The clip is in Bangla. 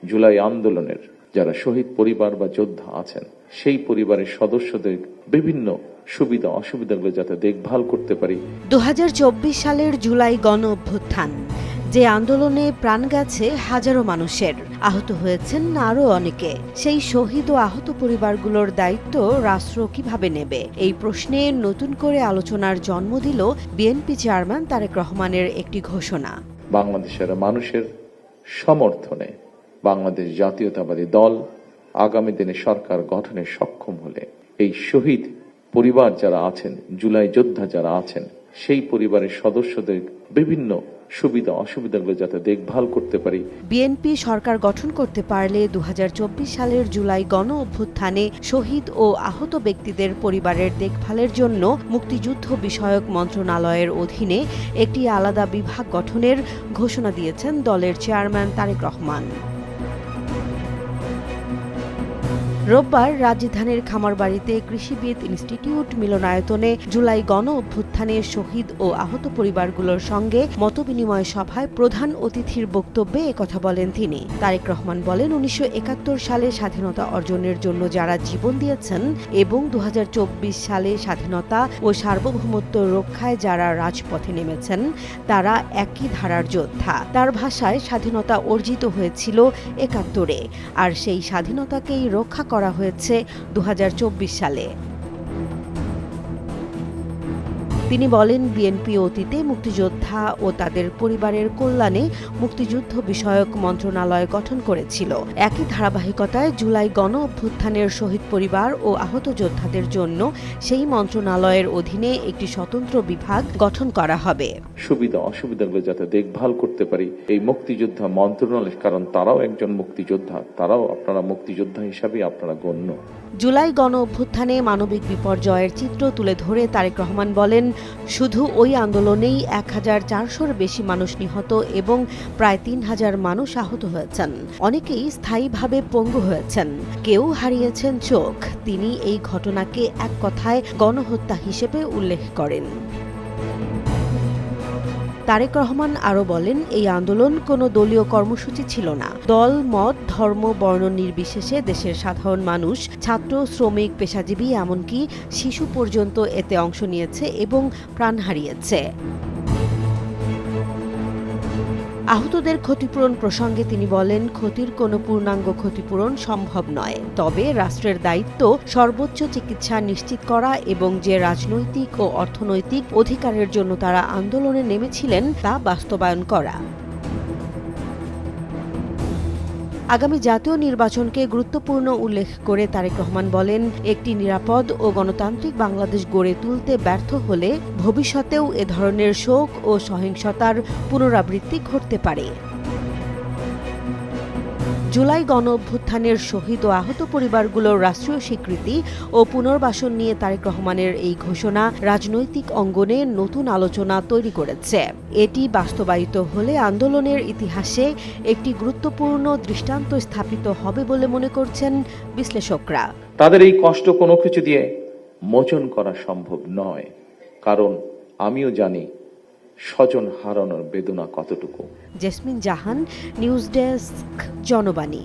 জুলাই আন্দোলনের যারা শহীদ পরিবার বা যোদ্ধা আছেন সেই পরিবারের সদস্যদের বিভিন্ন সুবিধা অসুবিধাগুলো যাতে দেখভাল করতে পারি। 2024 সালের জুলাই গণ অভ্যুত্থান, যে আন্দোলনে প্রাণ গেছে হাজারো মানুষের, আহত হয়েছেন আরও অনেকে। সেই শহীদ ও আহত পরিবারগুলোর দায়িত্ব রাষ্ট্র কিভাবে নেবে, এই প্রশ্নে নতুন করে আলোচনার জন্ম দিল বিএনপি চেয়ারম্যান তারেক রহমানের একটি ঘোষণা। বাংলাদেশের মানুষের সমর্থনে বাংলাদেশ জাতীয়তাবাদী দল আগামী দিনে সরকার গঠনে সক্ষম হলে এই শহীদ পরিবার যারা আছেন, জুলাই যোদ্ধা যারা আছেন, সেই পরিবারের সদস্যদের বিভিন্ন সুবিধা অসুবিধাগুলো যাতে দেখভাল করতে পারি। বিএনপি সরকার গঠন করতে পারলে 2024 সালের জুলাই গণ অভ্যুত্থানে শহীদ ও আহত ব্যক্তিদের পরিবারের দেখভালের জন্য মুক্তিযুদ্ধ বিষয়ক মন্ত্রণালয়ের অধীনে একটি আলাদা বিভাগ গঠনের ঘোষণা দিয়েছেন দলের চেয়ারম্যান তারেক রহমান। রোববার রাজধানীর খামারবাড়িতে কৃষিবিদ ইনস্টিটিউট মিলনায়তনে জুলাই গণ অভ্যুত্থানের শহীদ ও আহত পরিবারগুলোর সঙ্গে মতবিনিময় সভায় প্রধান অতিথির বক্তব্যে একথা বলেন তিনি। তারেক রহমান বলেন, 1971 সালে স্বাধীনতা অর্জনের জন্য যারা জীবন দিয়েছেন এবং 2024 সালে স্বাধীনতা ও সার্বভৌমত্ব রক্ষায় যারা রাজপথে নেমেছেন তারা একই ধারার যোদ্ধা। তার ভাষায়, স্বাধীনতা অর্জিত হয়েছিল 71-এ, আর সেই স্বাধীনতাকেই রক্ষা করা হয়েছে 2024 সালে। তিনি বলেন, বিএনপি অতীতে মুক্তিযোদ্ধা ও তাদের পরিবারের কল্যাণে মুক্তিযুদ্ধ বিষয়ক মন্ত্রণালয় গঠন করেছিল। একই ধারাবাহিকতায় জুলাই গণ অভ্যুত্থানের শহীদ পরিবার ও আহত যোদ্ধাদের জন্য সেই মন্ত্রণালয়ের অধীনে একটি স্বতন্ত্র বিভাগ গঠন করা হবে। সুবিধা অসুবিধাগুলো যাতে দেখভাল করতে পারি এই মুক্তিযোদ্ধা মন্ত্রণালয়, কারণ তারাও একজন মুক্তিযোদ্ধা, তারাও আপনারা মুক্তিযোদ্ধা হিসাবে আপনারা গণ্য। জুলাই গণ অভ্যুত্থানে মানবিক বিপর্যয়ের চিত্র তুলে ধরে তারেক রহমান বলেন, শুধু ওই আন্দোলনেই 1400-র বেশি মানুষ নিহত এবং প্রায় 3000 মানুষ আহত হয়েছেন। অনেকেই স্থায়ীভাবে পঙ্গু হয়েছেন, কেউ হারিয়েছেন চোখ। তিনি এই ঘটনাকে এক কথায় গণহত্যা হিসেবে উল্লেখ করেন। তারেক রহমান আরও বলেন, এই আন্দোলন কোনো দলীয় কর্মসূচি ছিল না। দল, মত, ধর্ম, বর্ণ নির্বিশেষে দেশের সাধারণ মানুষ, ছাত্র, শ্রমিক, পেশাজীবী, এমনকি শিশু পর্যন্ত এতে অংশ নিয়েছে এবং প্রাণ হারিয়েছে। আহতদের ক্ষতিপূরণ প্রসঙ্গে তিনি বলেন, ক্ষতির কোনো পূর্ণাঙ্গ ক্ষতিপূরণ সম্ভব নয়, তবে রাষ্ট্রের দায়িত্ব সর্বোচ্চ চিকিৎসা নিশ্চিত করা এবং যে রাজনৈতিক ও অর্থনৈতিক অধিকারের জন্য তারা আন্দোলনে নেমেছিলেন তা বাস্তবায়ন করা। আগামী জাতীয় নির্বাচনকে গুরুত্বপূর্ণ উল্লেখ করে তারেক রহমান বলেন, একটি নিরাপদ ও গণতান্ত্রিক বাংলাদেশ গড়ে তুলতে ব্যর্থ হলে ভবিষ্যতেও এ ধরনের শোক ও সহিংসতার পুনরাবৃত্তি ঘটতে পারে। জুলাই গণ অভ্যুত্থানের শহীদ ও আহত পরিবারগুলোর রাষ্ট্রীয় স্বীকৃতি ও পুনর্বাসন নিয়ে তারেক রহমানের এই ঘোষণা রাজনৈতিক অঙ্গনে নতুন আলোচনা তৈরি করেছে। এটি বাস্তবায়িত হলে আন্দোলনের ইতিহাসে একটি গুরুত্বপূর্ণ দৃষ্টান্ত স্থাপিত হবে বলে মনে করছেন বিশ্লেষকরা। তাদের এই কষ্ট কোনো কিছু দিয়ে মোচন করা সম্ভব নয়, কারণ আমিও জানি স্বজন হারানোর বেদনা কতটুকু। জেসমিন জাহান, নিউজ ডেস্ক, জনবাণী।